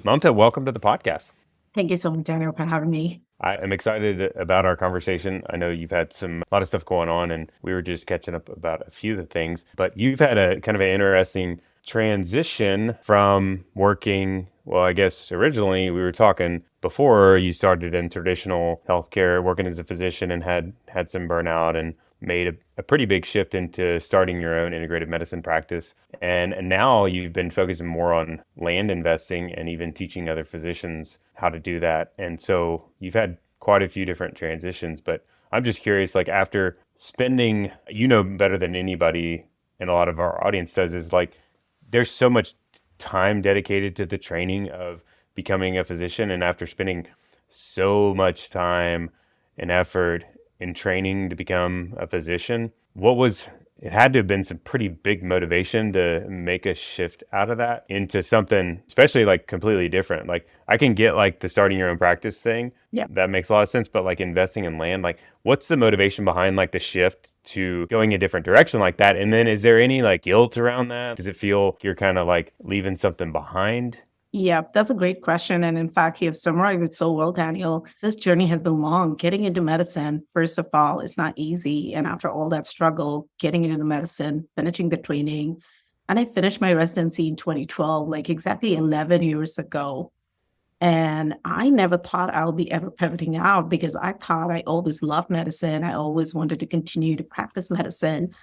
Mamta, welcome to the podcast. Thank you so much, Daniel, for having me. I am excited about our conversation. I know you've had a lot of stuff going on, and we were just catching up about a few of the things. But you've had a kind of an interesting transition from working. Well, I guess originally we were talking before you started in traditional healthcare, working as a physician, and had some burnout and made a pretty big shift into starting your own integrative medicine practice. And now you've been focusing more on land investing and even teaching other physicians how to do that. And so you've had quite a few different transitions, but I'm just curious, like after spending, better than anybody and a lot of our audience does, is like there's so much time dedicated to the training of becoming a physician. And after spending so much time and effort in training to become a physician, it had to have been some pretty big motivation to make a shift out of that into something, especially like completely different. Like I can get like the starting your own practice thing. Yeah, That makes a lot of sense. But like investing in land, like what's the motivation behind like the shift to going a different direction like that? And then is there any like guilt around that? Does it feel you're kind of like leaving something behind? yeah, that's a great question. And in fact, you have summarized it so well, Daniel. This journey has been long. Getting into medicine, first of all, is not easy. And after all that struggle, getting into medicine, finishing the training, and I finished my residency in 2012, like exactly 11 years ago. And I never thought I would be ever pivoting out because I thought I always loved medicine. I always wanted to continue to practice medicine.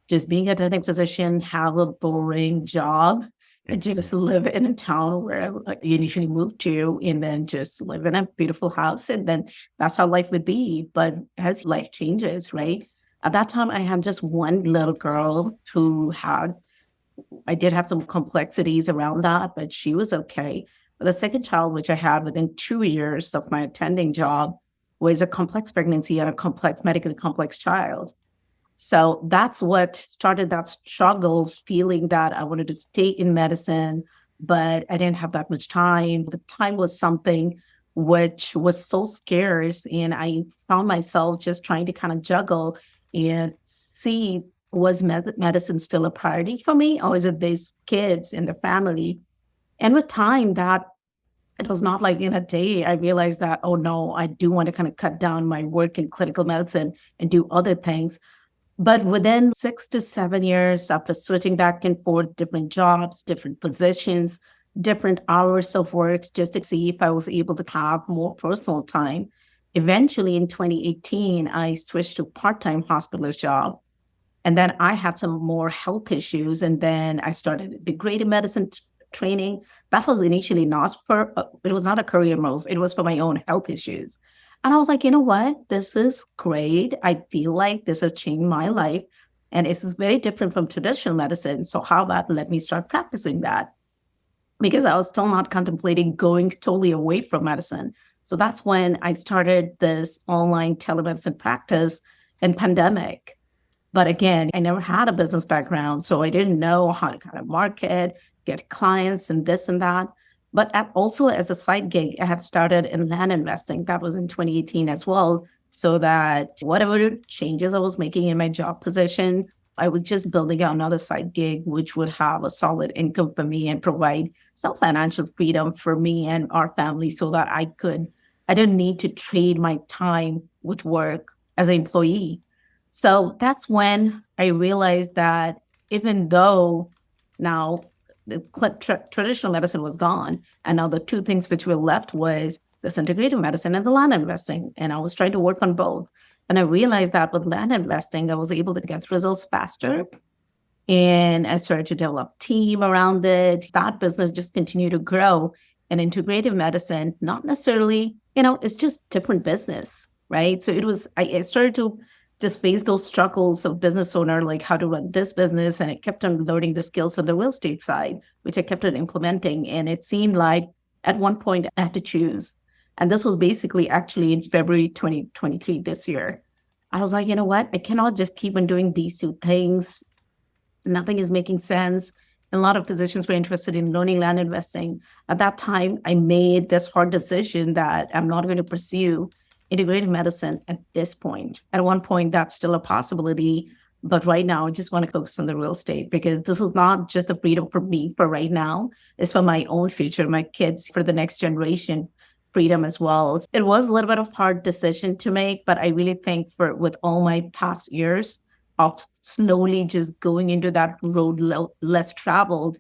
Just being a clinic physician, have a boring job, and just live in a town where I initially moved to, and then just live in a beautiful house. And then that's how life would be. But as life changes, right? At that time, I had just one little girl I did have some complexities around that, but she was okay. But the second child, which I had within 2 years of my attending job, was a complex pregnancy and a medically complex child. So that's what started that struggle, feeling that I wanted to stay in medicine, but I didn't have that much time. The time was something which was so scarce. And I found myself just trying to kind of juggle and see, was medicine still a priority for me? Or is it these kids and the family? And with time, that it was not like in a day, I realized that, oh no, I do want to kind of cut down my work in clinical medicine and do other things. But within 6 to 7 years, after switching back and forth, different jobs, different positions, different hours of work, just to see if I was able to have more personal time, eventually in 2018, I switched to part-time hospitalist job. And then I had some more health issues. And then I started a degree in medicine training. That was initially not it was not a career move. It was for my own health issues. And I was like, you know what? This is great. I feel like this has changed my life. And this is very different from traditional medicine. So how about let me start practicing that? Because I was still not contemplating going totally away from medicine. So that's when I started this online telemedicine practice in pandemic. But again, I never had a business background, so I didn't know how to kind of market, get clients, and this and that. But also as a side gig, I had started in land investing. That was in 2018 as well. So that whatever changes I was making in my job position, I was just building out another side gig, which would have a solid income for me and provide some financial freedom for me and our family so that I didn't need to trade my time with work as an employee. So that's when I realized that even though now the traditional medicine was gone, and now the two things which were left was this integrative medicine and the land investing. And I was trying to work on both. And I realized that with land investing, I was able to get results faster. And I started to develop team around it. That business just continued to grow. And integrative medicine, not necessarily, it's just different business, right? So I started to just face those struggles of business owner, like how to run this business. And I kept on learning the skills on the real estate side, which I kept on implementing. And it seemed like at one point I had to choose. And this was basically actually in February 2023 this year. I was like, you know what? I cannot just keep on doing these two things. Nothing is making sense. And a lot of physicians were interested in learning land investing. At that time, I made this hard decision that I'm not going to pursue integrative medicine at this point. At one point, that's still a possibility. But right now, I just want to focus on the real estate because this is not just the freedom for me for right now. It's for my own future, my kids, for the next generation, freedom as well. It was a little bit of hard decision to make, but I really think for with all my past years of slowly just going into that road less traveled,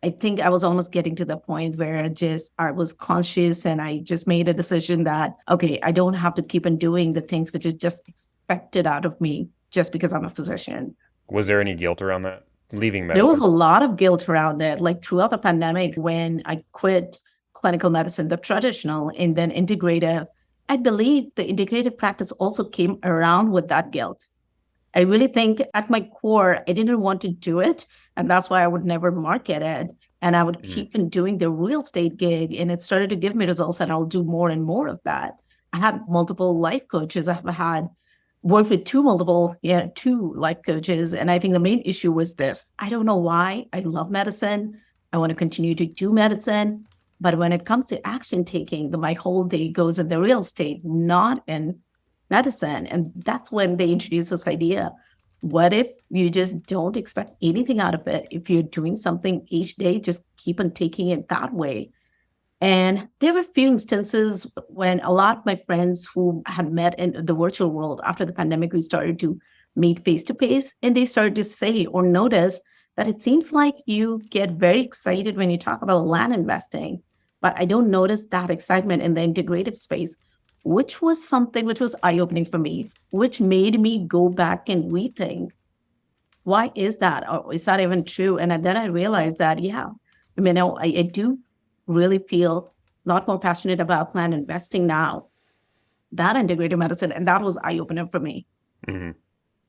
I think I was almost getting to the point where just I was conscious and I just made a decision that, okay, I don't have to keep on doing the things which is just expected out of me just because I'm a physician. Was there any guilt around that? Leaving There was medicine? a lot of guilt around it. Like throughout the pandemic, when I quit clinical medicine, the traditional, and then integrative, I believe the integrative practice also came around with that guilt. I really think at my core, I didn't want to do it. And that's why I would never market it. And I would Mm, keep on doing the real estate gig. And it started to give me results, and I'll do more and more of that. I had multiple life coaches. I've had worked with two life coaches. And I think the main issue was this. I don't know why. I love medicine. I want to continue to do medicine. But when it comes to action taking, my whole day goes in the real estate, not in medicine. And that's when they introduced this idea. What if you just don't expect anything out of it? If you're doing something each day, just keep on taking it that way. And there were a few instances when a lot of my friends who had met in the virtual world after the pandemic, we started to meet face to face, and they started to say or notice that it seems like you get very excited when you talk about land investing, but I don't notice that excitement in the integrative space, which was something which was eye opening for me, which made me go back and rethink why is that? Or is that even true? And then I realized that, yeah, I mean, I do really feel a lot more passionate about plant investing now, that integrative medicine. And that was eye opener for me. mhm.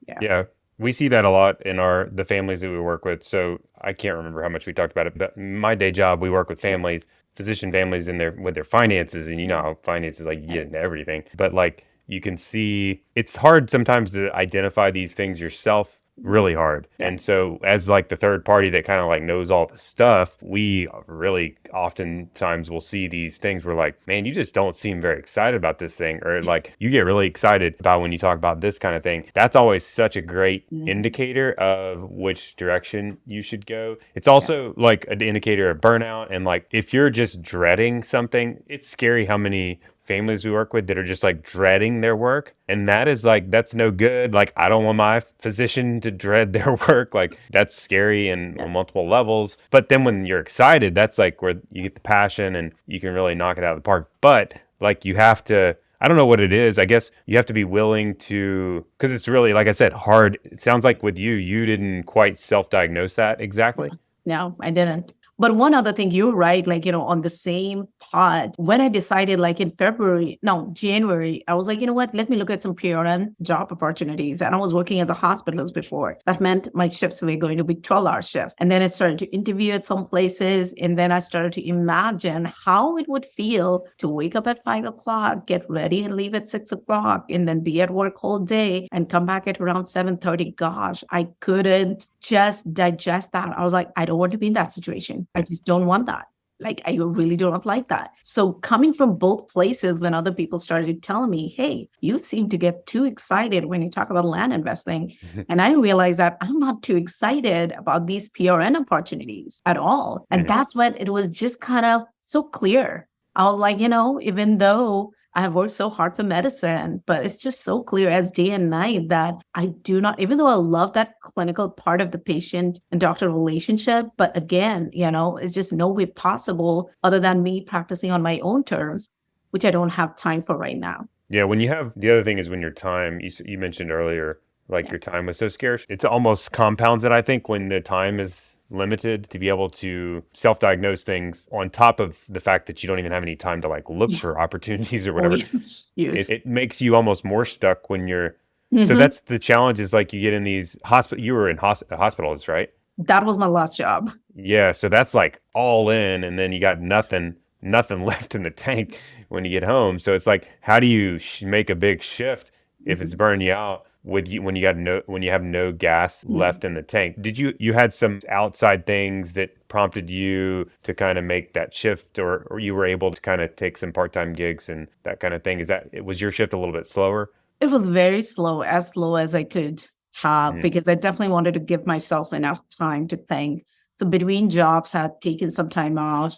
Yeah. Yeah, we see that a lot in the families that we work with. So I can't remember how much we talked about it, but my day job, we work with families, physician families in their with their finances, and you know how finances like you Yeah. get into everything. But like you can see, it's hard sometimes to identify these things yourself. Really hard. Yeah. And so as like the third party that kind of like knows all the stuff, we really oftentimes will see these things where like, man, you just don't seem very excited about this thing, or Yes. like you get really excited about when you talk about this kind of thing. That's always such a great Mhm. indicator of which direction you should go. It's Yeah. also like an indicator of burnout. And like if you're just dreading something, it's scary how many families we work with that are just like dreading their work. And that is like, that's no good. Like, I don't want my physician to dread their work. Like, that's scary and Yeah. on multiple levels. But then when you're excited, that's like where you get the passion and you can really knock it out of the park. But like, you have to, I don't know what it is. I guess you have to be willing to, because it's really, like I said, hard. It sounds like with you, you didn't quite self diagnose that exactly. No, I didn't. But one other thing, you're right, like, on the same pod, when I decided, like in February, no, January, I was like, you know what, let me look at some PRN job opportunities. And I was working as a hospitalist before. That meant my shifts were going to be 12-hour shifts. And then I started to interview at some places. And then I started to imagine how it would feel to wake up at 5 o'clock, get ready and leave at 6 o'clock, and then be at work all day and come back at around 7:30. Gosh, I couldn't just digest that. I was like, I don't want to be in that situation. I just don't want that. Like, I really don't like that. So, coming from both places, when other people started telling me, hey, you seem to get too excited when you talk about land investing. And I realized that I'm not too excited about these PRN opportunities at all. And Mhm. that's when it was just kind of so clear. I was like, even though I have worked so hard for medicine, but it's just so clear as day and night that I do not, even though I love that clinical part of the patient and doctor relationship, but again, it's just no way possible other than me practicing on my own terms, which I don't have time for right now. Yeah, when you have the other thing is when your time, you mentioned earlier, like Yeah. your time was so scarce, it's almost compounds it, I think, when the time is limited to be able to self-diagnose things on top of the fact that you don't even have any time to like look Yeah. for opportunities or Oh, whatever. yes. It makes you almost more stuck when you're, so Hmm. that's the challenge is like you get in these hospital, you were in hospitals, right? That was my last job. Yeah, so that's like all in, and then you got nothing left in the tank when you get home. So it's like, how do you make a big shift if it's Mhm. burning you out with you when you have no gas Yeah. left in the tank? Did you had some outside things that prompted you to kind of make that shift, or you were able to kind of take some part-time gigs and that kind of thing? Was your shift a little bit slower? It was very slow, as slow as I could Mhm. because I definitely wanted to give myself enough time to think. So between jobs, I had taken some time off.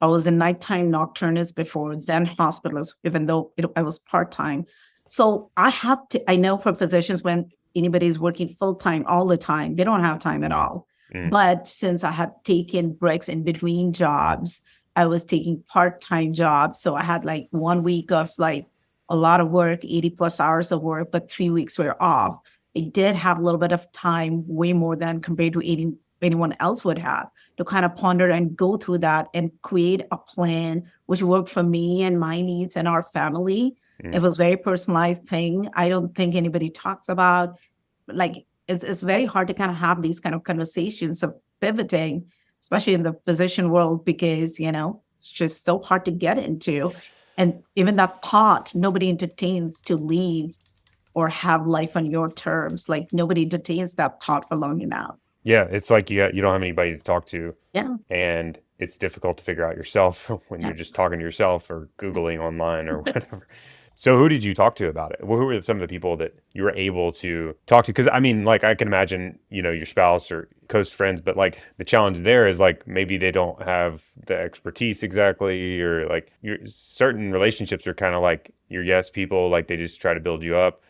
I was a nighttime nocturnist before, then hospitalist, even though I was part time. So I know for physicians, when anybody's working full time all the time, they don't have time at all. Mm. But since I had taken breaks in between jobs, I was taking part time jobs. So I had like 1 week of like a lot of work, 80 plus hours of work, but 3 weeks were off. I did have a little bit of time, way more than compared to anyone else would have, to kind of ponder and go through that and create a plan which worked for me and my needs and our family. It Mm. was very personalized thing. I don't think anybody talks about, like, it's very hard to kind of have these kind of conversations of pivoting, especially in the physician world, because it's just so hard to get into. And even that thought, nobody entertains to leave or have life on your terms. Like nobody entertains that thought for long enough. Yeah, it's like you don't have anybody to talk to, Yeah. and it's difficult to figure out yourself when Yeah. you're just talking to yourself or Yeah. Googling online or whatever. So who did you talk to about it? Well, who were some of the people that you were able to talk to? Because I mean, like I can imagine, your spouse or close friends, but like the challenge there is like maybe they don't have the expertise exactly, or like your certain relationships are kind of like your yes people, like they just try to build you up.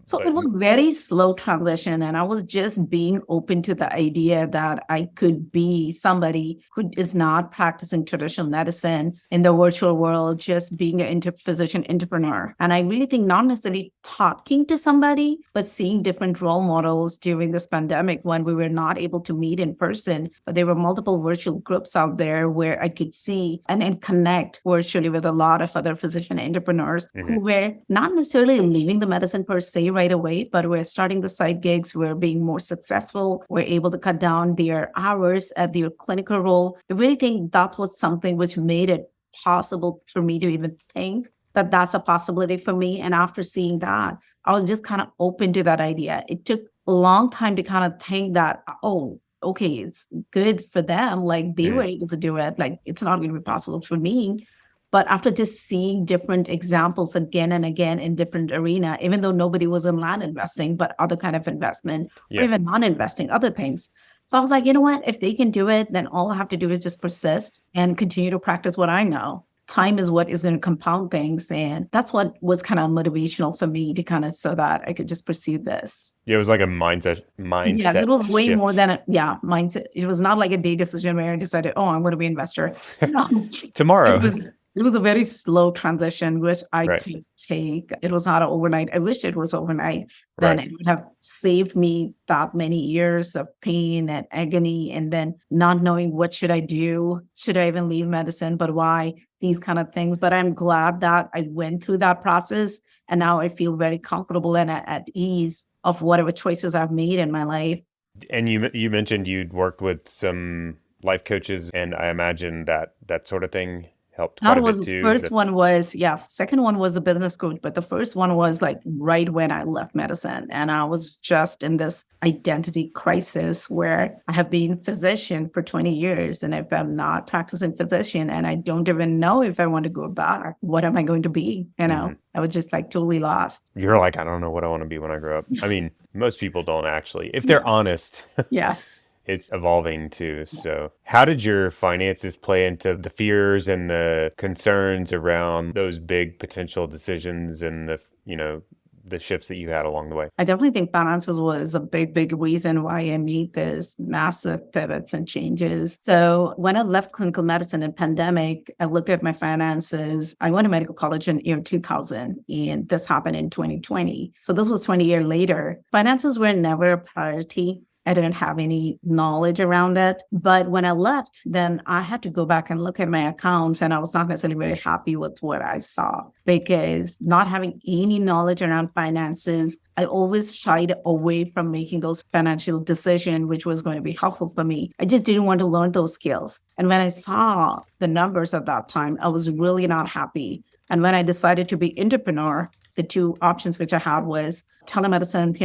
So it But was very slow transition, and I was just being open to the idea that I could be somebody who is not practicing traditional medicine in the virtual world, just being an physician entrepreneur. And I really think not necessarily talking to somebody, but seeing different role models during this pandemic when we were not able to meet in person, but there were multiple virtual groups out there where I could see and connect virtually with a lot of other physician entrepreneurs mhm, who were not necessarily leaving the medicine per se right away, but we're starting the side gigs, we're being more successful, we're able to cut down their hours at their clinical role. I really think that was something which made it possible for me to even think that that's a possibility for me. And after seeing that, I was just kind of open to that idea. It took a long time to kind of think that, oh, okay, it's good for them. Like they were mhm. able to do it. Like it's not going to be possible for me. But after just seeing different examples again and again in different arena, even though nobody was in land investing, but other kind of investment or Yeah. even non-investing, other things. So I was like, you know what? If they can do it, then all I have to do is just persist and continue to practice what I know. Time is what is going to compound things. And that's what was kind of motivational for me to kind of so that I could just pursue this. Yeah, it was like a Yes, it mindset was way more shift. than mindset. It was not like a day decision where I decided, oh, I'm going to be an investor. No, it Tomorrow. was it was a very slow transition, which I Right, could take. It was not overnight. I wish it was overnight. Then right. it would have saved me that many years of pain and agony, and then not knowing what should I do? Should I even leave medicine? But why? These kind of things. But I'm glad that I went through that process, and now I feel very comfortable and at ease of whatever choices I've made in my life. And you mentioned you'd worked with some life coaches, and I imagine that that sort of thing helped quite That a bit was too. first one was second one was a business coach, but the first one was, like, right when I left medicine, and I was just in this identity crisis where I have been physician for 20 years, and if I'm not practicing physician and I don't even know if I want to go back, what am I going to be, you know? Mhm. I was just, like, totally lost. You're like, I don't know what I want to be when I grow up. I mean, most people don't actually. If they're Yeah. honest, Yes. it's evolving too. So, how did your finances play into the fears and the concerns around those big potential decisions and the shifts that you had along the way? I definitely think finances was a big, big reason why I made this massive pivots and changes. So when I left clinical medicine in pandemic, I looked at my finances. I went to medical college in year 2000, and this happened in 2020. So this was 20 years later. Finances were never a priority. I didn't have any knowledge around it. But when I left, then I had to go back and look at my accounts, and I was not necessarily very happy with what I saw because not having any knowledge around finances, I always shied away from making those financial decisions, which was going to be helpful for me. I just didn't want to learn those skills. And when I saw the numbers at that time, I was really not happy. And when I decided to be entrepreneur, the two options which I had was telemedicine,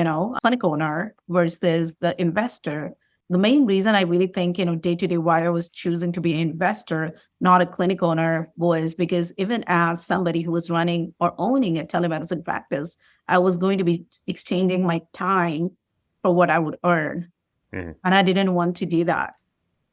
clinic owner versus the investor. The main reason I really think, day to day why I was choosing to be an investor, not a clinic owner, was because even as somebody who was running or owning a telemedicine practice, I was going to be exchanging my time for what I would earn. Mhm. And I didn't want to do that.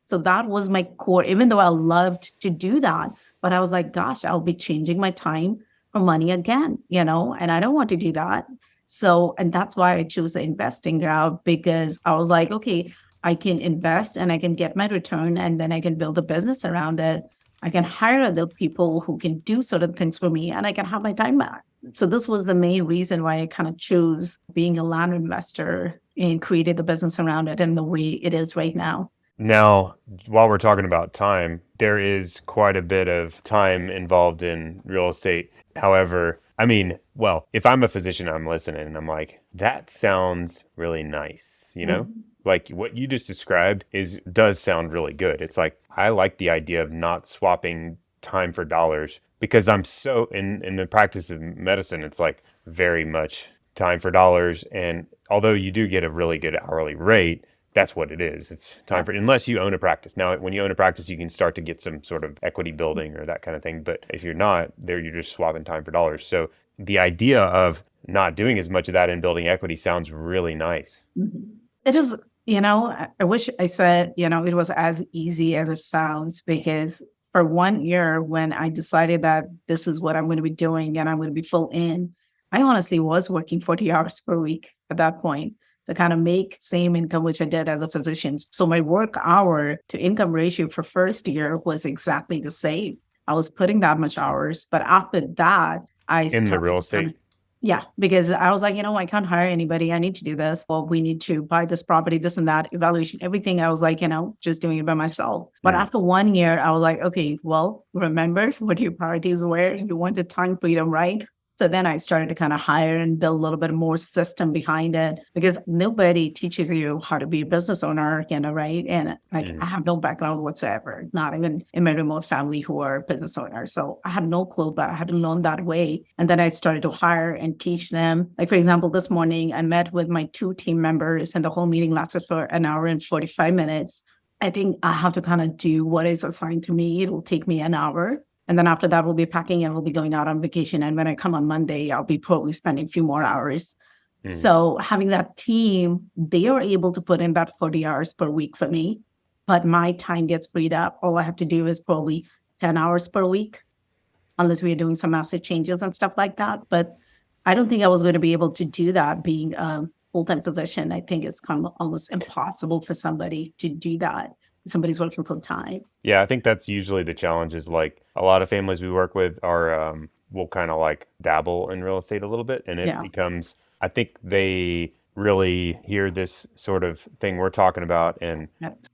So that was my core, even though I loved to do that. But I was like, gosh, I'll be changing my time for money again, and I don't want to do that. So, and that's why I chose the investing route because I was like, okay, I can invest and I can get my return and then I can build a business around it. I can hire other people who can do certain things for me and I can have my time back. So this was the main reason why I kind of chose being a land investor and created the business around it in the way it is right now. Now, while we're talking about time, there is quite a bit of time involved in real estate. However, I mean, well, if I'm a physician, I'm listening and I'm like, that sounds really nice, you know? Mhm. Like what you just described does sound really good. It's like I like the idea of not swapping time for dollars because I'm so in the practice of medicine, it's like very much time for dollars. And although you do get a really good hourly rate, that's what it is. It's time Yeah. for, unless you own a practice. Now, when you own a practice, you can start to get some sort of equity building or that kind of thing. But if you're not, there you're just swapping time for dollars. So the idea of not doing as much of that and building equity sounds really nice. Mhm. It is, I wish I said, it was as easy as it sounds because for 1 year, when I decided that this is what I'm going to be doing and I'm going to be full in, I honestly was working 40 hours per week at that point to kind of make same income, which I did as a physician. So my work hour to income ratio for first year was exactly the same. I was putting that much hours, but after that, I In the started real to kind of estate. yeah, because I was like, I can't hire anybody. I need to do this. Well, we need to buy this property, this and that, evaluation, everything. I was like, just doing it by myself. But Mm, after 1 year, I was like, okay, well, remember what your priorities were. You wanted time freedom, right? So then I started to kind of hire and build a little bit more system behind it because nobody teaches you how to be a business owner, right? And like mm. I have no background whatsoever, not even in my remote family who are business owners. So I had no clue, but I had to learn that way. And then I started to hire and teach them. Like, for example, this morning I met with my 2 team members and the whole meeting lasted for an hour and 45 minutes. I think I have to kind of do what is assigned to me. It will take me an hour. And then after that, we'll be packing and we'll be going out on vacation. And when I come on Monday, I'll be probably spending a few more hours. Mm. So having that team, they are able to put in that 40 hours per week for me, but my time gets freed up. All I have to do is probably 10 hours per week, unless we're doing some massive changes and stuff like that. But I don't think I was going to be able to do that being a full-time position. I think it's kind of almost impossible for somebody to do that. Somebody's working full time. Yeah, I think that's usually the challenge is like a lot of families we work with are will kind of like dabble in real estate a little bit and it Yeah. becomes I think they really hear this sort of thing we're talking about and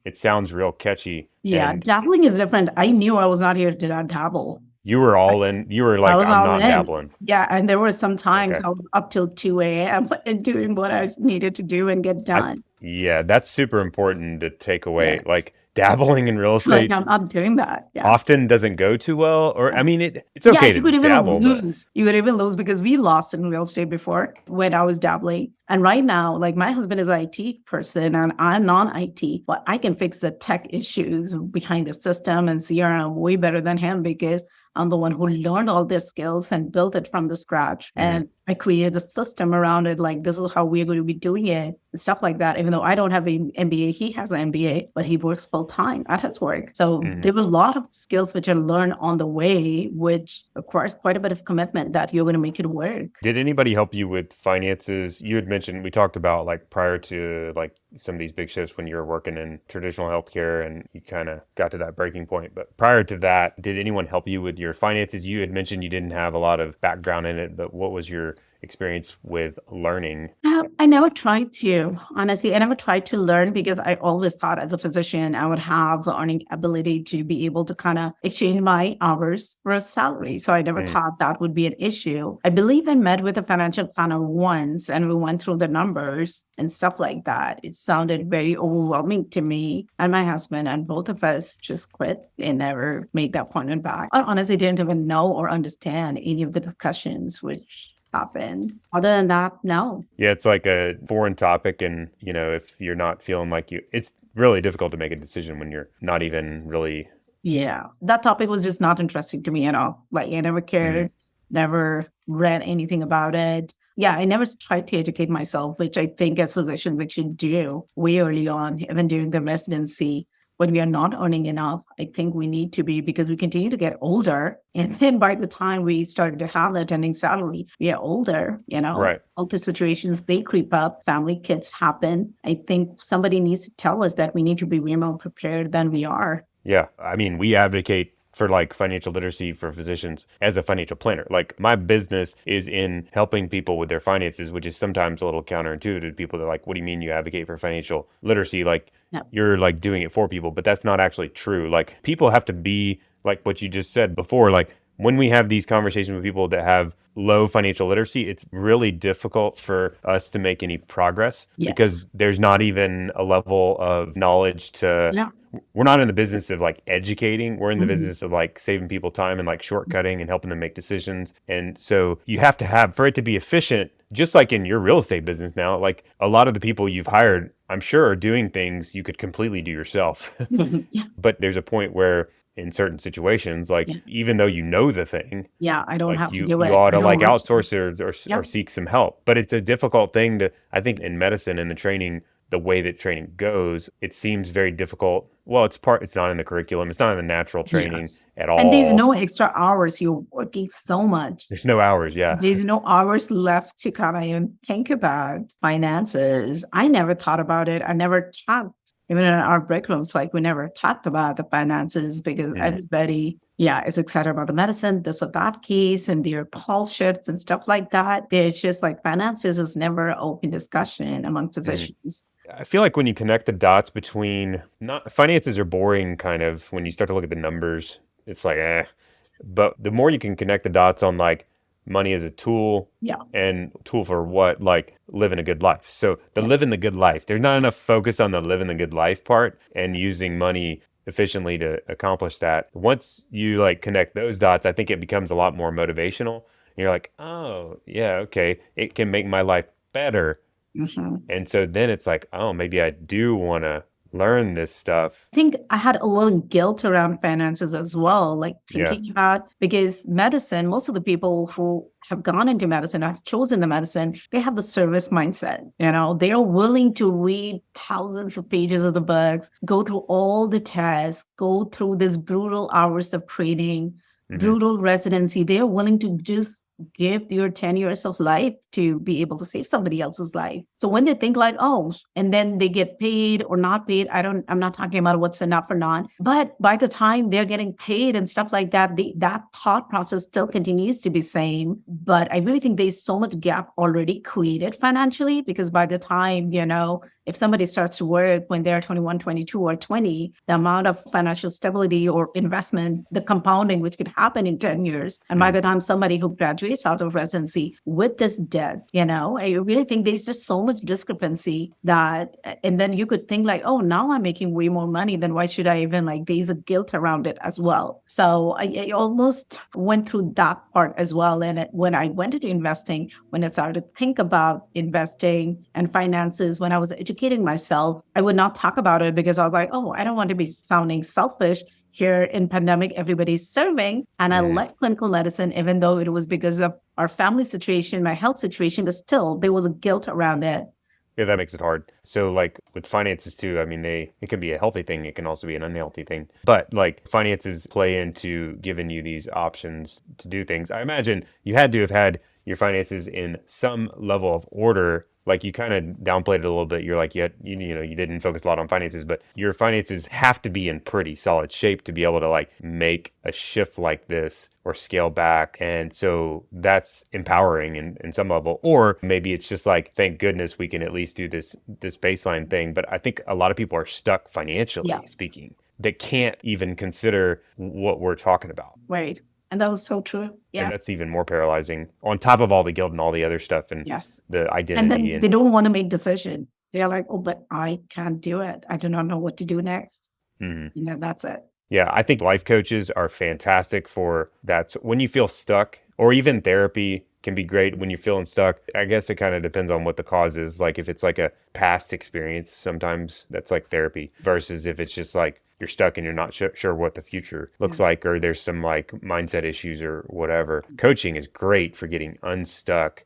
it sounds real catchy Yeah, and dabbling is different. I knew I was not here to dabble. you were I all in you were I like was I'm all not in. dabbling. Yeah, and there were some times Okay. I was up till 2 a.m. and doing what I needed to do and get I done. Yeah, that's super important to take away. Yes. Like dabbling in real Like, estate I'm not doing that. Yeah. often doesn't go too well or I mean it's Yeah, okay you to could even dabble but lose. You could even lose because we lost in real estate before when I was dabbling. And right now, like my husband is an IT person and I'm non-IT, but I can fix the tech issues behind the system and CRM way better than him because I'm the one who learned all these skills and built it from the scratch. Mhm, And I created the system around it. Like this is how we're going to be doing it and stuff like that. Even though I don't have an MBA, he has an MBA, but he works full time at his work. So mhm. there were a lot of skills which I learned on the way, which requires quite a bit of commitment that you're going to make it work. Did anybody help you with finances? You had mentioned we talked about like prior to like some of these big shifts when you were working in traditional healthcare and you kind of got to that breaking point. But prior to that, did anyone help you with your finances? You had mentioned you didn't have a lot of background in it, but what was your experience with learning? I never tried to, honestly. I never tried to learn because I always thought as a physician, I would have the earning ability to be able to kind of exchange my hours for a salary. So I never Mm, thought that would be an issue. I believe I met with a financial planner once and we went through the numbers and stuff like that. It sounded very overwhelming to me and my husband, and both of us just quit and never made that appointment back. I honestly didn't even know or understand any of the discussions which happened. Other than that, no. yeah, it's like a foreign topic, and if you're not feeling like it's really difficult to make a decision when you're not even really. Yeah, that topic was just not interesting to me at all. Like, I never Mm, cared, never read anything about it. Yeah, I never tried to educate myself, which I think as physicians we should do way early on, even during the residency. When we are not earning enough, I think we need to be because we continue to get older. And then by the time we started to have the attending salary, we are older, Right. all the situations, they creep up, family kids happen. I think somebody needs to tell us that we need to be way more prepared than we are. Yeah. I mean, we advocate for like financial literacy for physicians as a financial planner. Like my business is in helping people with their finances, which is sometimes a little counterintuitive to people. They're like, what do you mean you advocate for financial literacy? Like Yeah. you're like doing it for people, but that's not actually true. Like people have to be like what you just said before, like when we have these conversations with people that have low financial literacy, it's really difficult for us to make any progress because Yes. there's not even a level of knowledge to Yeah. we're not in the business of like educating. We're in the Mhm. business of like saving people time and like shortcutting and helping them make decisions. And so you have to have, for it to be efficient, just like in your real estate business now, like a lot of the people you've hired, I'm sure are doing things you could completely do yourself. Yeah. But there's a point where in certain situations, like Yeah. even though you know the thing, Yeah. I don't like have to you do you it. ought I to don't like want to. outsource or Yep. seek some help. But it's a difficult thing to, I think, in medicine and the training, the way that training goes, it seems very difficult. Well, it's not in the curriculum, it's not in the natural training Yes. at And there's all. no extra hours. You're working so much. There's no hours. Yeah. There's no hours left to kind of even think about finances. I never thought about it. I never talked, even in our break rooms, like we never talked about the finances because Mhm. everybody, yeah, is excited about the medicine, this or that case, and their pulse shifts and stuff like that. There's just like finances is never open discussion among Mhm. physicians. I feel like when you connect the dots between not finances are boring kind of when you start to look at the numbers, it's like but the more you can connect the dots on like money as a tool Yeah, and tool for what, like living a good life. So the yeah, living the good life, there's not enough focus on the living the good life part and using money efficiently to accomplish that. Once you like connect those dots, I think it becomes a lot more motivational. And you're like, oh yeah, okay, it can make my life better. mhm. And so then it's like, oh, maybe I do want to learn this stuff. I think I had a little guilt around finances as well, like Yeah. thinking about because medicine, most of the people who have gone into medicine, have chosen the medicine, they have the service mindset. They are willing to read thousands of pages of the books, go through all the tests, go through this brutal hours of training, Hmm. brutal residency. They are willing to just give their 10 years of life to be able to save somebody else's life. So when they think like, oh, and then they get paid or not paid, I'm not talking about what's enough or not. But by the time they're getting paid and stuff like that, that thought process still continues to be same. But I really think there's so much gap already created financially because by the time, if somebody starts to work when they're 21, 22, or 20, the amount of financial stability or investment, the compounding, which could happen in 10 years. And by Hmm. the time somebody who graduates out of residency with this debt, I really think there's just so much discrepancy that, and then you could think like, oh, now I'm making way more money, then why should I even like, there's a guilt around it as well. So I almost went through that part as well. And when I went into investing, when I started to think about investing and finances, when I was educating myself, I would not talk about it because I was like, oh, I don't want to be sounding selfish. Here in pandemic, everybody's serving. And I Hmm. left clinical medicine, even though it was because of our family situation, my health situation, but still there was a guilt around it. Yeah, that makes it hard. So like with finances too, I mean it can be a healthy thing, it can also be an unhealthy thing. But like finances play into giving you these options to do things. I imagine you had to have had your finances in some level of order. Like you kind of downplayed it a little bit. You're like, you didn't focus a lot on finances, but your finances have to be in pretty solid shape to be able to like make a shift like this or scale back. And so that's empowering in some level. Or maybe it's just like, thank goodness we can at least do this baseline thing. But I think a lot of people are stuck Yeah, financially speaking that can't even consider what we're talking about. right. And that was so true. And Yeah. that's even more paralyzing on top of all the guilt and all the other stuff and Yes. the And identity then and they don't want to make decision. They're like, oh, but I can't do it. I do not know what to do next. mhm. That's it. Yeah, I think life coaches are fantastic for that. So when you feel stuck, or even therapy can be great when you're feeling stuck. I guess it kind of depends on what the cause is. Like if it's like a past experience, sometimes that's like therapy, versus if it's just like you're stuck and you're not sure what the future looks Yeah. like, or there's some like mindset issues or whatever. Coaching is great for getting unstuck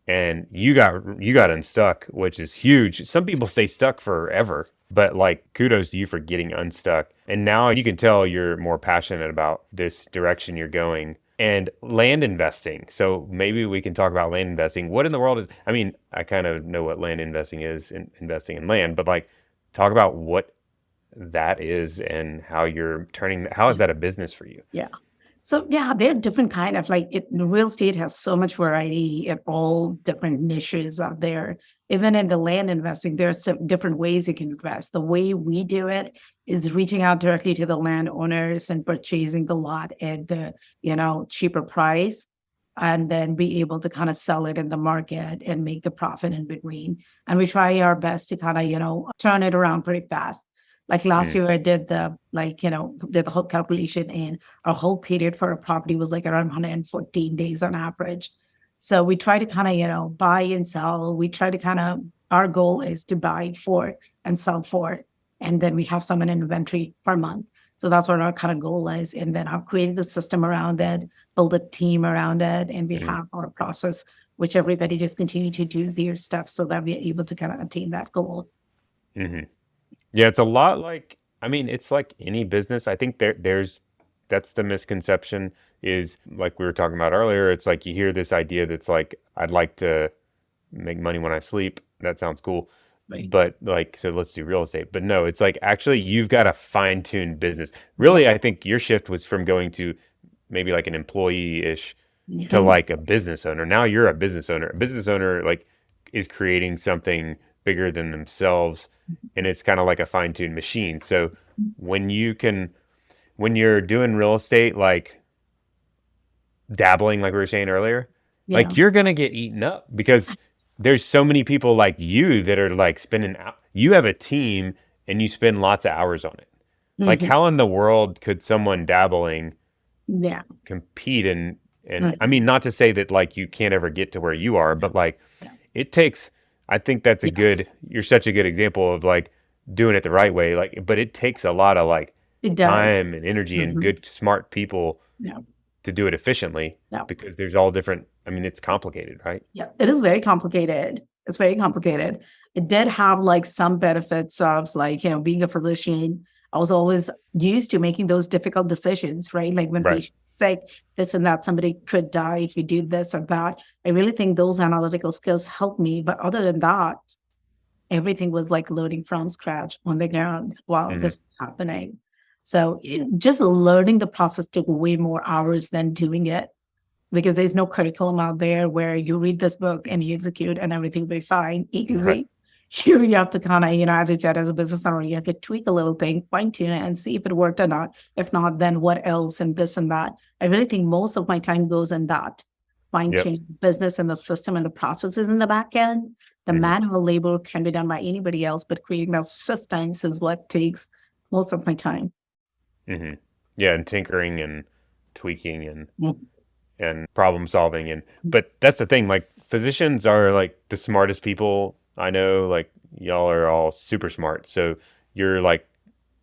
and you got unstuck, which is huge. Some people stay stuck forever, but like kudos to you for getting unstuck. And now you can tell you're more passionate about this direction you're going. And land investing. So maybe we can talk about land investing. What in the world is, I mean, I kind of know what land investing is, investing in land, but like talk about what that is and how you're turning, how is that a business for you? Yeah. So yeah, they're different kind of like real estate has so much variety in all different niches out there. Even in the land investing, there's some different ways you can invest. The way we do it is reaching out directly to the landowners and purchasing the lot at the, cheaper price and then be able to kind of sell it in the market and make the profit in between. And we try our best to kind of, turn it around pretty fast. Like last Mm, year I did did the whole calculation and our whole period for a property was like around 114 days on average. So we try to kind of, buy and sell. We try to kind of, our goal is to buy for and sell for. And then we have some in inventory per month. So that's what our kind of goal is. And then I've created the system around it, build a team around it, and we mm, have our process, which everybody just continue to do their steps so that we're able to kind of attain that goal. hmm Yeah, it's a lot like, I mean, it's like any business. I think there's that's the misconception is like we were talking about earlier. It's like you hear this idea that's like, I'd like to make money when I sleep. That sounds cool. Right. But like, so let's do real estate. But no, it's like actually you've got a fine-tuned business. Yeah. Really, I think your shift was from going to maybe like an employee-ish to Yeah. like a business owner. Now you're a business owner. A business owner like is creating something bigger than themselves, and it's kind of like a fine-tuned machine. So when you can when you're doing real estate like dabbling like we were saying earlier, Yeah. like you're gonna get eaten up because there's so many people like you that are like you have a team and you spend lots of hours on it. Like Mhm. how in the world could someone dabbling Yeah. compete and I Mhm. mean not to say that like you can't ever get to where you are, Yeah. but like Yeah. it takes I think that's a Yes. good you're such a good example of like doing it the right way. Like but it takes a lot of like It does. time and energy and Mhm. good smart people Yeah. to do it efficiently Yeah. because there's all different I mean it's complicated, right? Yeah. It is very complicated. It's very complicated. It did have like some benefits of like, being a physician. I was always used to making those difficult decisions, right? Like when Right. patients sick, this and that, somebody could die if you do this or that. I really think those analytical skills helped me. But other than that, everything was like loading from scratch on the ground while Mhm. this was happening. So just learning the process took way more hours than doing it because there's no curriculum out there where you read this book and you execute and everything will be fine, A to Right. Z. Here you have to kind of, as I said, as a business owner, you have to tweak a little thing, fine tune it, and see if it worked or not. If not, then what else and this and that. I really think most of my time goes in that fine Yep. tune business and the system and the processes in the back end. The Mhm. manual labor can be done by anybody else, but creating those systems is what takes most of my time. Mhm. Yeah, and tinkering and tweaking Mm. and problem solving and but that's the thing like physicians are like the smartest people I know like y'all are all super smart. So you're like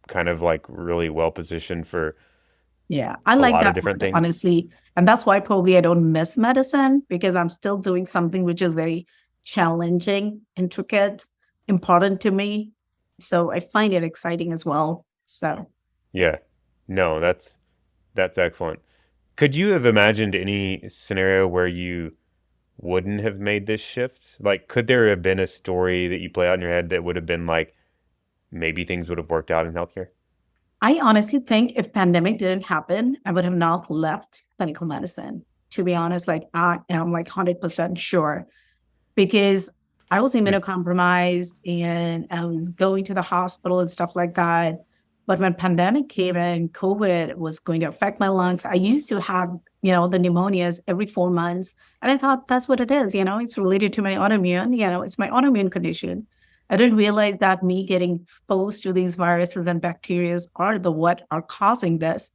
kind of like really well positioned for Yeah, I a like lot of that different word, things. honestly. And that's why probably I don't miss medicine because I'm still doing something which is very challenging, intricate, important to me. So I find it exciting as well. So Yeah. No, that's excellent. Could you have imagined any scenario where you wouldn't have made this shift? Like, could there have been a story that you play out in your head that would have been like, maybe things would have worked out in healthcare? I honestly think if pandemic didn't happen, I would have not left clinical medicine. To be honest, like I am like 100% sure because I was Hmm. immunocompromised and I was going to the hospital and stuff like that. But when pandemic came and COVID was going to affect my lungs, I used to have, the pneumonias every 4 months. And I thought that's what it is, it's related to my autoimmune, it's my autoimmune condition. I didn't realize that me getting exposed to these viruses and bacteria are the what are causing this.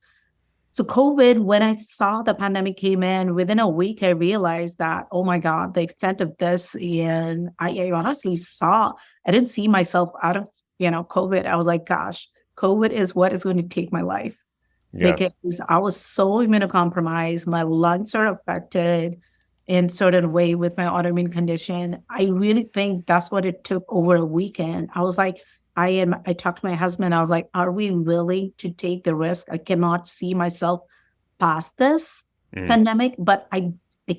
So COVID, when I saw the pandemic came in, within a week, I realized that, oh my God, the extent of this. And I honestly I didn't see myself out of, COVID. I was like, gosh, COVID is what is going to take my life Yeah. because I was so immunocompromised. My lungs are affected in certain way with my autoimmune condition. I really think that's what it took over a weekend. I was like, I talked to my husband. I was like, are we willing to take the risk? I cannot see myself past this Mm, pandemic, but I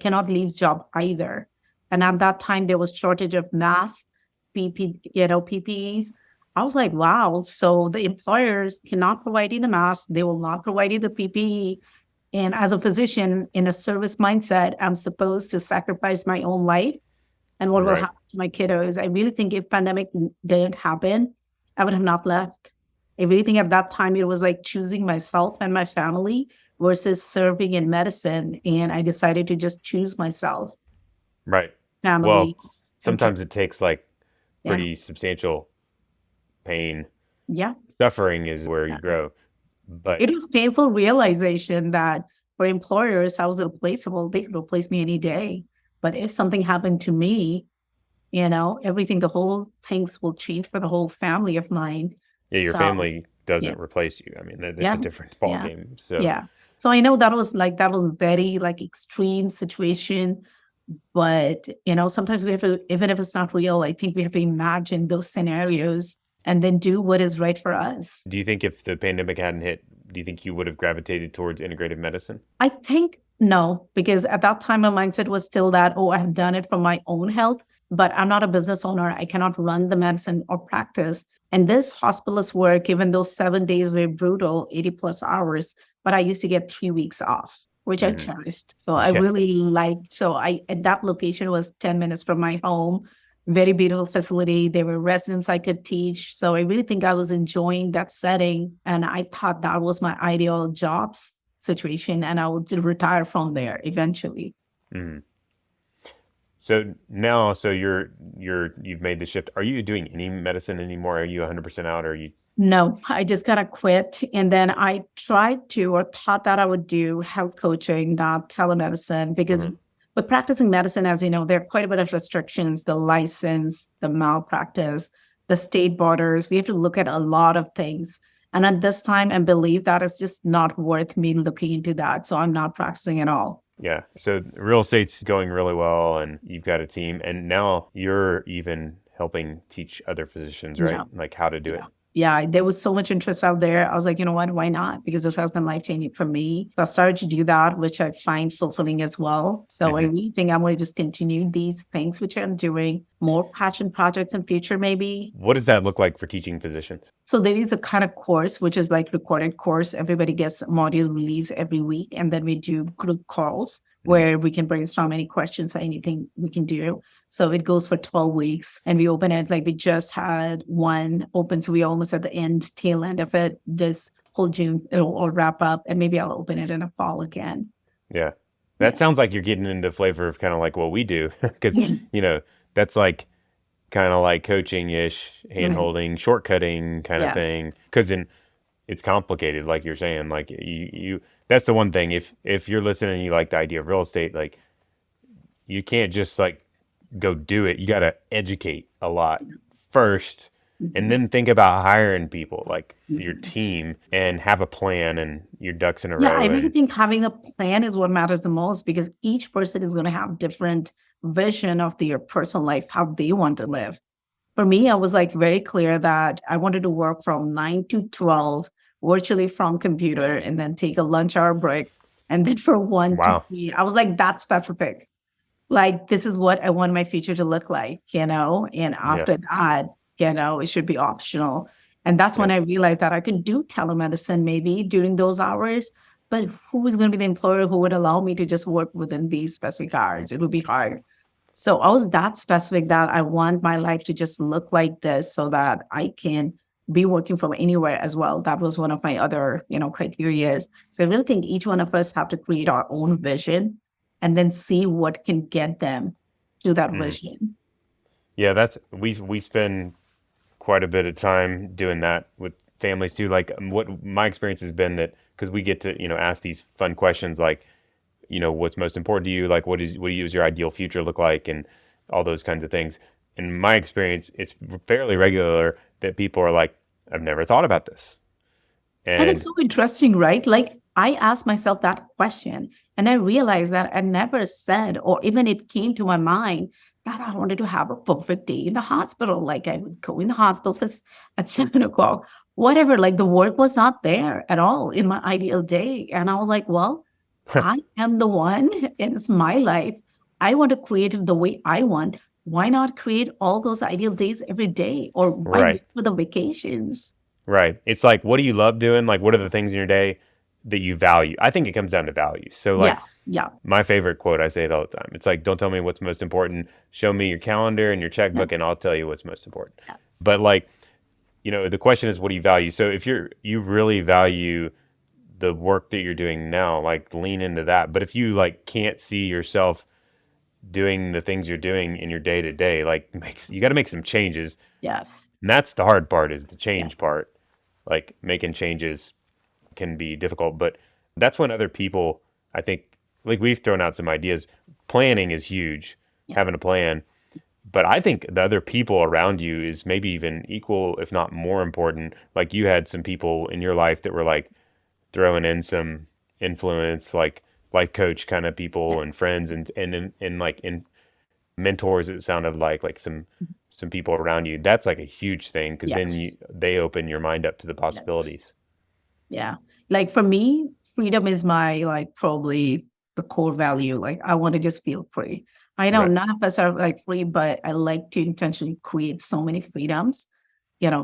cannot leave job either. And at that time, there was shortage of masks, PPEs. I was like, wow. So the employers cannot provide you the mask. They will not provide you the PPE. And as a physician in a service mindset, I'm supposed to sacrifice my own life and what will right. happen to my kiddos. I really think if pandemic didn't happen, I would have not left. I really think at that time it was like choosing myself and my family versus serving in medicine. And I decided to just choose myself, Right. Well, family, and sometimes it takes like yeah, pretty substantial pain. yeah. Suffering is where you Yeah. grow. But It was painful realization that for employers, I was replaceable. They could replace me any day. But if something happened to me, everything, the whole things will change for the whole family of mine. yeah, your So, family yeah, doesn't replace you. I mean, it's a yeah, different ball yeah, game. So, yeah. So I know that was very like extreme situation, but sometimes we have to, even if it's not real, I think we have to imagine those scenarios and then do what is right for us. do you think if the pandemic hadn't hit, do you think you would have gravitated towards integrative medicine? I think no, because at that time, my mindset was still that, oh, I have done it for my own health, but I'm not a business owner. I cannot run the medicine or practice. And this hospitalist work, even though 7 days were brutal, 80 plus hours, but I used to get 3 weeks off, which I Hmm. cherished. So I Yeah. really liked, at that location was 10 minutes from my home, very beautiful facility. There were residents I could teach. So I really think I was enjoying that setting. And I thought that was my ideal jobs situation, and I would retire from there eventually. Hmm. So now, so you've made the shift. Are you doing any medicine anymore? Are you 100% out? Or are you? No, I just kind of quit. And then I tried to, or thought that I would do health coaching, not telemedicine, because Mhm. with practicing medicine, as you know, there are quite a bit of restrictions, the license, the malpractice, the state borders. We have to look at a lot of things. And at this time, I believe that it's just not worth me looking into that. So I'm not practicing at all. Yeah. So real estate's going really well, and you've got a team, and now you're even helping teach other physicians, right? Yeah. Like how to do Yeah. it. Yeah, there was so much interest out there. I was like, you know what? Why not? Because this has been life changing for me. So I started to do that, which I find fulfilling as well. So I Hmm. really think I'm going to just continue these things which I'm doing, more passion projects in future, maybe. What does that look like for teaching physicians? So there is a kind of course, which is like recorded course. Everybody gets a module release every week. And then we do group calls Hmm. where we can brainstorm any questions or anything we can do. So it goes for 12 weeks and we open it like we just had one open. So we almost at the tail end of it. This whole June, it'll all wrap up and maybe I'll open it in the fall again. Yeah. That Yeah. sounds like you're getting into flavor of kind of like what we do, because Yeah. you know that's like kind of like coaching ish, hand Right. holding, shortcutting kind of Yes. thing. Because it's complicated, like you're saying. Like you that's the one thing. If you're listening and you like the idea of real estate, like you can't just like go do it. You got to educate a lot first, and Mhm. then think about hiring people like your Mhm. team and have a plan and your ducks in a Yeah, I row. really And think having a plan is what matters the most because each person is going to have different vision of their personal life, how they want to live. For me, I was like very clear that I wanted to work from 9 to 12 virtually from computer and then take a lunch hour break. And then for 1 to wow, 3, I was like that specific. Like, this is what I want my future to look like, and yeah, after that, it should be optional. And that's yeah. when I realized that I could do telemedicine maybe during those hours, but who is going to be the employer who would allow me to just work within these specific hours? It would be hard. So I was that specific that I want my life to just look like this so that I can be working from anywhere as well. That was one of my other, criteria. So I really think each one of us have to create our own vision and then see what can get them to that Mm. vision. Yeah, that's we spend quite a bit of time doing that with families too. Like what my experience has been that because we get to ask these fun questions like what's most important to you, like what do you use your ideal future look like, and all those kinds of things. In my experience, it's fairly regular that people are like, I've never thought about this, And it's and so interesting, right? Like I asked myself that question. And I realized that I never said, or even it came to my mind that I wanted to have a perfect day in the hospital. Like I would go in the hospital at 7 o'clock, whatever. Like the work was not there at all in my ideal day. And I was like, well, I am the one. It's my life. I want to create it the way I want. Why not create all those ideal days every day? Or why Right. wait for the vacations? Right. It's like, what do you love doing? Like, what are the things in your day that you value? I think it comes down to values. So, like, Yes. Yeah. my favorite quote, I say it all the time. It's like, don't tell me what's most important. Show me your calendar and your Yeah. checkbook, and I'll tell you what's most important. Yeah. But, like, the question is, what do you value? So, if you really value the work that you're doing now, like, lean into that. But if you, like, can't see yourself doing the things you're doing in your day to day, like, you got to make some changes. Yes. And that's the hard part, is the Yeah. change part. Like, making changes can be difficult, but that's when other people, I think, like, we've thrown out some ideas. Planning is huge, Yeah. having a plan, but I think the other people around you is maybe even equal, if not more important. Like, you had some people in your life that were like throwing in some influence, like life coach kind of Yeah. people and friends and like in mentors. It sounded like some people around you. That's like a huge thing, because then Yes. they open your mind up to the Yes. possibilities. Yeah. Like for me, freedom is my like probably the core value. Like I want to just feel free. I know Right. none of us are like free, but I like to intentionally create so many freedoms.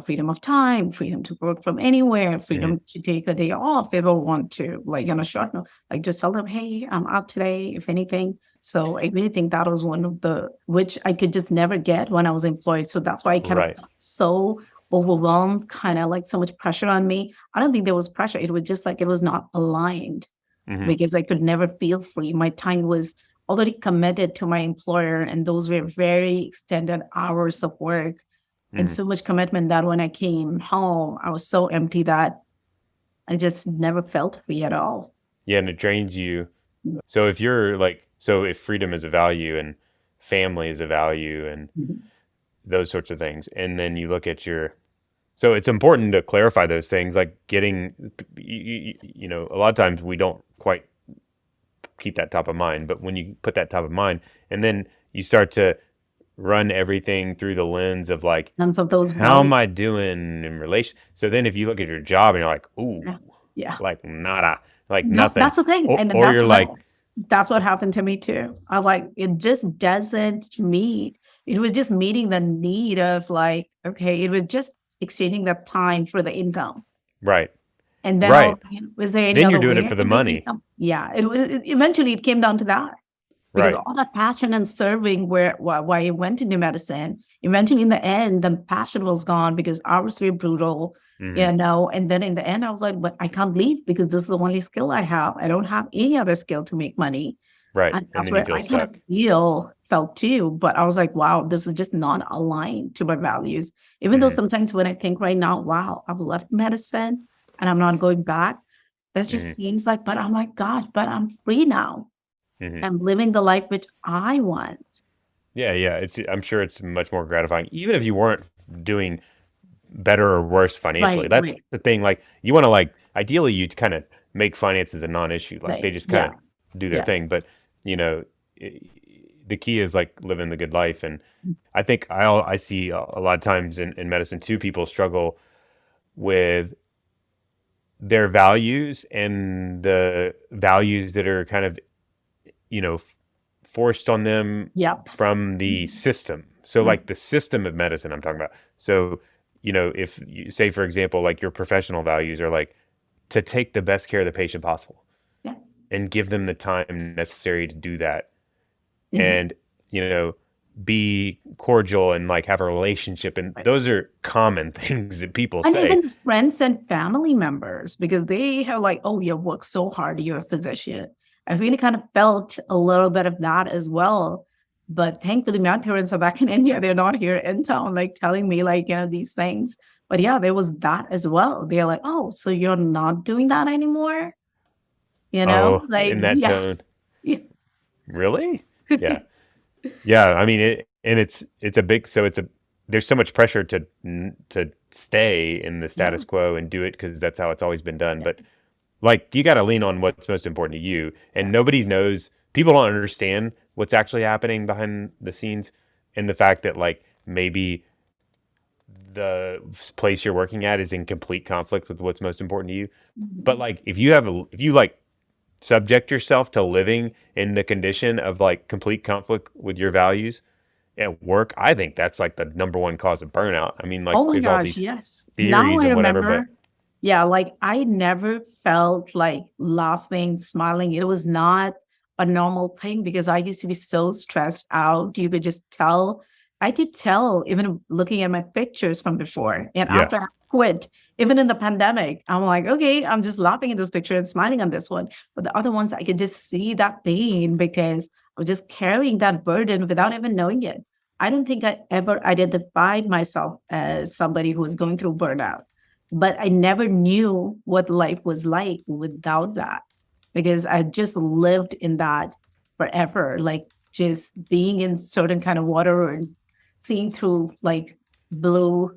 Freedom of time, freedom to work from anywhere, Hmm. freedom to take a day off if I want to, like on a short note, like just tell them, hey, I'm out today, if anything. So I really think that was one of the which I could just never get when I was employed. So that's why I kind of Right. got so overwhelmed, kind of like so much pressure on me. I don't think there was pressure. It was just like it was not aligned Hmm. because I could never feel free. My time was already committed to my employer, and those were very extended hours of work and Hmm. so much commitment that when I came home, I was so empty that I just never felt free at all. Yeah, and it drains you. So if you're like, so if freedom is a value and family is a value and Mhm. those sorts of things, and then you look at your, so it's important to clarify those things, like getting, a lot of times we don't quite keep that top of mind, but when you put that top of mind, and then you start to run everything through the lens of like, None of those how am values. I doing in relation? So then if you look at your job and you're like, ooh, Yeah. Yeah. like nada, like That, nothing, that's the thing. or, And then or you're like, that's what happened to me too. I'm like, it just doesn't meet. It was just meeting the need of like, okay, it was just exchanging that time for the income. right, And then right. was there any Then you're other doing way it I for the could make money, income? Yeah, eventually it came down to that because right? all that passion and serving why I went into medicine, eventually in the end, the passion was gone because hours were brutal, Hmm. and then in the end I was like, but I can't leave because this is the only skill I have. I don't have any other skill to make money. Right. And And that's then you where feel I kind of stuck. felt too. But I was like, wow, this is just not aligned to my values. Even though Hmm. sometimes when I think right now, wow, I've left medicine and I'm not going back, that just Hmm. seems like, but I'm like, gosh, but I'm free now. Hmm. I'm living the life which I want. Yeah, yeah. I'm sure it's much more gratifying, even if you weren't doing better or worse financially. Right, That's right. the thing. Like, you want to, like, ideally you kind of make finances a non-issue. Like, they Like, just kind yeah, of do their yeah. thing. But you know, i the key is like living the good life. And I think I see a lot of times in medicine too, people struggle with their values and the values that are kind of, you know, forced on them Yep. from the system. So, Mhm. like, the system of medicine I'm talking about. So, if you say, for example, like, your professional values are like to take the best care of the patient possible Yeah. and give them the time necessary to do that, Mhm. and, you know, be cordial and like have a relationship. And Right. those are common things that people And say. even friends and family members, because they have like, oh, you work so hard, you're a physician. I really kind of felt a little bit of that as well. But thankfully, my parents are back in India. They're not here in town, like telling me like, these things. But yeah, there was that as well. They're like, oh, so you're not doing that anymore? Oh, Like, in that yeah. tone. Yeah. Really? Yeah. Yeah, I mean it, and it's a big, so it's a, there's so much pressure to stay in the Yeah. status quo and do it because that's how it's always been done. Yeah. But Like you got to lean on what's most important to you, Yeah. and nobody knows. People don't understand what's actually happening behind the scenes, and the fact that like maybe the place you're working at is in complete conflict with what's most important to you. But Mhm. like if you like subject yourself to living in the condition of like complete conflict with your values at work, I think that's like the number one cause of burnout. I mean, Oh like my there's all gosh, these yes. Now theories I and whatever, but remember. Yeah, like I never felt like laughing, smiling. It was not a normal thing because I used to be so stressed out. You could just tell. I could tell even looking at my pictures from before. And yeah, after I quit, even in the pandemic, I'm like, okay, I'm just laughing at this picture and smiling on this one. But the other ones, I could just see that pain because I was just carrying that burden without even knowing it. I don't think I ever identified myself as somebody who was going through burnout, but I never knew what life was like without that because I just lived in that forever, like just being in certain kind of water and seeing through like blue,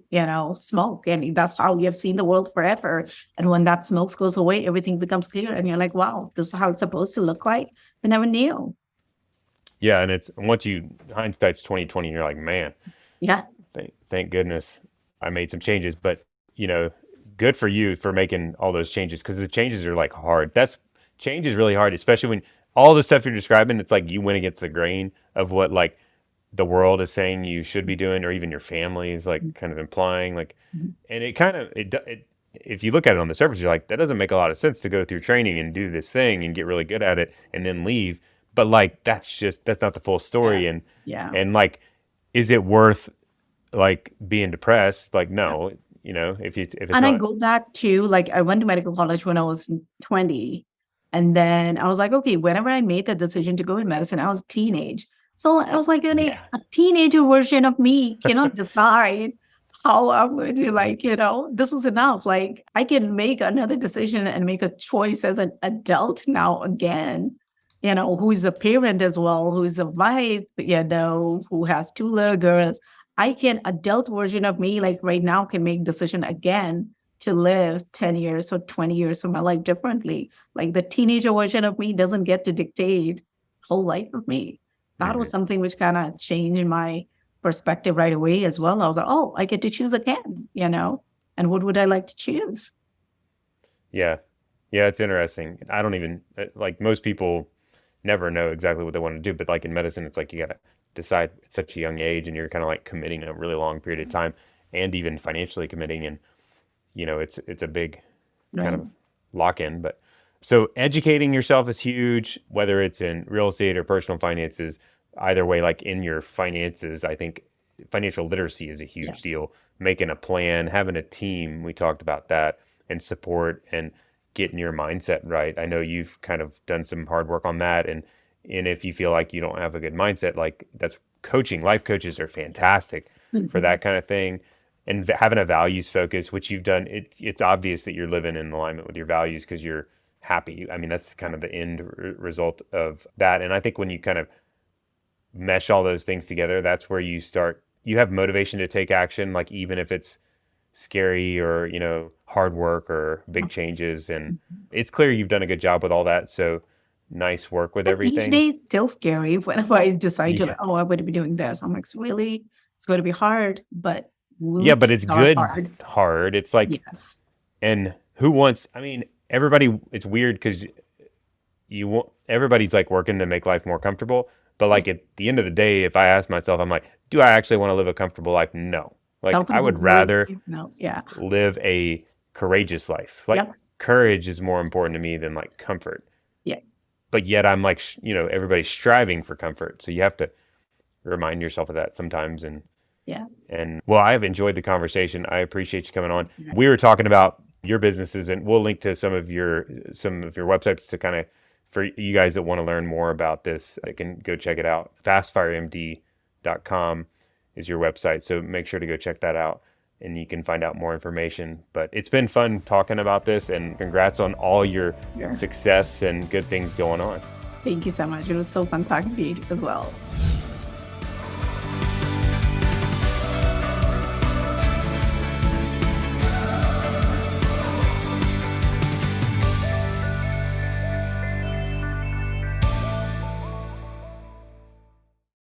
smoke. I mean, that's how you have seen the world forever. And when that smoke goes away, everything becomes clear. And you're like, wow, this is how it's supposed to look like. I never knew. yeah, and it's once you hindsight's 2020, you're like, man, Yeah. thank goodness I made some changes. But you know, good for you for making all those changes because the changes are like hard. That's change is really hard, especially when all the stuff you're describing, it's like you went against the grain of what like the world is saying you should be doing, or even your family is like kind of implying. Like, Mhm. and it kind of it if you look at it on the surface, you're like, that doesn't make a lot of sense to go through training and do this thing and get really good at it and then leave. But like that's not the full Yeah. story. And Yeah. like, is it worth like being depressed? Like, no, if it's And I not, go back to like I went to medical college when I was 20. And then I was like, okay, whenever I made the decision to go in medicine, I was teenage. So I was like, really, yeah, a teenager version of me cannot decide how I'm going to like, this was enough. Like I can make another decision and make a choice as an adult now again, who is a parent as well, who is a wife, who has two little girls. I can adult version of me, like right now, can make decision again to live 10 years or 20 years of my life differently. Like the teenager version of me doesn't get to dictate whole life of me. That was hmm something which kind of changed my perspective right away as well. I was like, oh, I get to choose again, and what would I like to choose? yeah, yeah, it's interesting. I don't even like most people never know exactly what they want to do. But like in medicine, it's like you gotta decide at such a young age, and you're kind of like committing a really long period of time, and even financially committing. And it's a big kind Right. of lock in. But so educating yourself is huge, whether it's in real estate or personal finances. Either way, like in your finances, I think financial literacy is a Yeah. huge deal. Making a plan, having a team, we talked about that, and support and getting your mindset right. I know you've kind of done some hard work on that, and if you feel like you don't have a good mindset, like that's coaching. Life coaches are fantastic for Mhm. that kind of thing, and having a values focus, which you've done. It's obvious that you're living in alignment with your values because you're happy. I mean, that's kind of the end result of that. And I think when you kind of mesh all those things together, that's where you have motivation to take action, like even if it's scary or, hard work or big changes. And it's clear you've done a good job with all that. So nice work with But each everything. day is still scary whenever I decide to, like, Yeah. oh, I'm going to be doing this. I'm like, really? It's going to be hard, but Yeah, but which it's are good hard. hard. It's like, Yes. and who wants, I mean, everybody, it's weird because you want, everybody's like working to make life more comfortable. But Yeah. like at the end of the day, if I ask myself, I'm like, do I actually want to live a comfortable life? No. Like I Comfortable would growth. rather No. Yeah. live a courageous life. Like Yep. courage is more important to me than like comfort. Yeah. But yet I'm like, everybody's striving for comfort. So you have to remind yourself of that sometimes. Yeah. And well, I have enjoyed the conversation. I appreciate you coming on. Yeah. We were talking about your businesses, and we'll link to some of your websites to kind of for you guys that want to learn more about this. I can go check it out. Fastfiremd.com is your website, so make sure to go check that out, and you can find out more information. But it's been fun talking about this, and congrats on all your Sure. success and good things going on. Thank you so much. It was so fun talking to you as well.